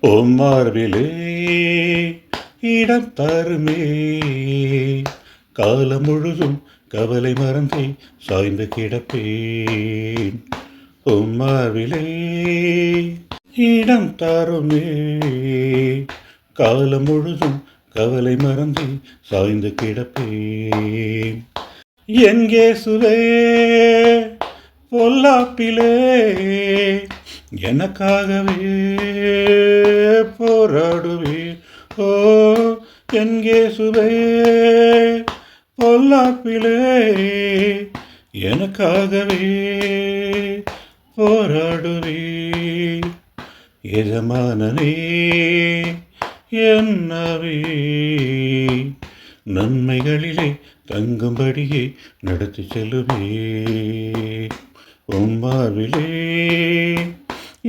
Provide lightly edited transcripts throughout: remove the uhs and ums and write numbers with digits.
உம் மார்பிலே இடம் தருமே, காலம் முழுதும் கவலை மறந்தே சாய்ந்து கிடப்பேன். உம் மார்பிலே இடம் தருமே, காலம் முழுதும் கவலை மறந்தே சாய்ந்து கிடப்பேன். என் இயேசுவே பொல்லாப்பிலே எனக்காகவே போராடுவீர். ஓ என் இயேசுவே பொல்லாப்பிலே எனக்காகவே போராடுவீர். எஜமானனே என்னவே நன்மைகளிலே தங்கும்படியே நடத்தி செல்லுவே. உம் மார்பிலே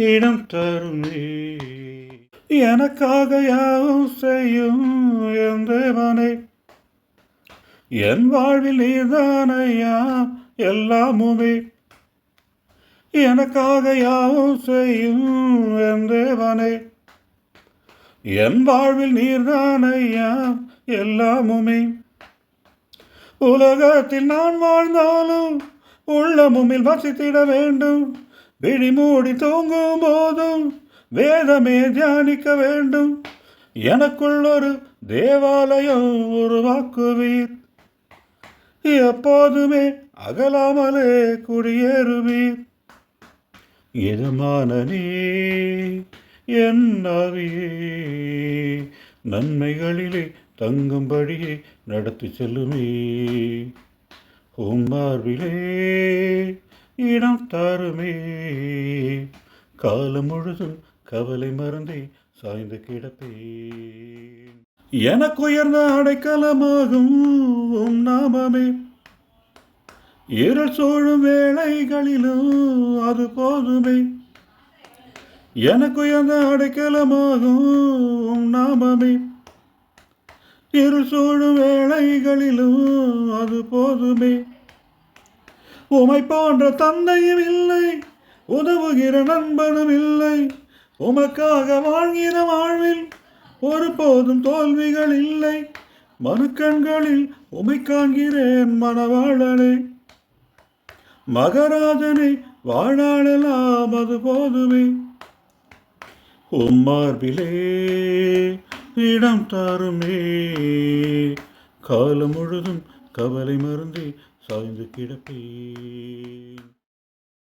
இடம் தருமே, எனக்காக யாவும் செய்யும் என் தேவனே, என் வாழ்வில் நீதானையா எல்லாமுமே. எனக்காக யாவும் செய்யும் என் தேவனே, என் வாழ்வில் நீர்தானையா எல்லாமுமே. உலகத்தில் நான் வாழ்ந்தாலும் உள்ளமுமில் வசித்திட வேண்டும். விழி மூடி தூங்கும் போதும் வேதமே தியானிக்க வேண்டும். எனக்குள் ஒரு தேவாலயம் உருவாக்குவீர், எப்போதுமே அகலாமலே குடியேறுவீர். எஜமானனே என் ஆவியே நன்மைகளிலே தங்கும்படியே நடத்தி செல்லுமே. உம் மார்பிலே இடம் தருமே, காலம் முழுதும் கவலை மறந்தே சாய்ந்து கிடப்பேன். எனக்கு உயர்ந்த அடைக்கலமாகும் உம் நாமமே, இருள் சூழும் வேளைகளிலும் அது போதுமே. எனக்கு உயர்ந்த அடைக்கலமாகும் உம் நாமமே, இருள் சூழும் வேளைகளிலும் அது போதுமே. உமை போன்ற தந்தையும் இல்லை, உதவுகிற நண்பனும் இல்லை. உமக்காக வாழ்கிற வாழ்வில் ஒரு போதும் தோல்விகள் இல்லை. மனுக்கண்களில் உமை காண்கிறேன் மணவாளனே, மகராஜனை வாழாளெல்லாம் அது போதுமே. உம் மார்பிலே இடம் தருமே, காலம் முழுதும் கவலை மறந்தே சாய்ந்து கிடப்பேன்.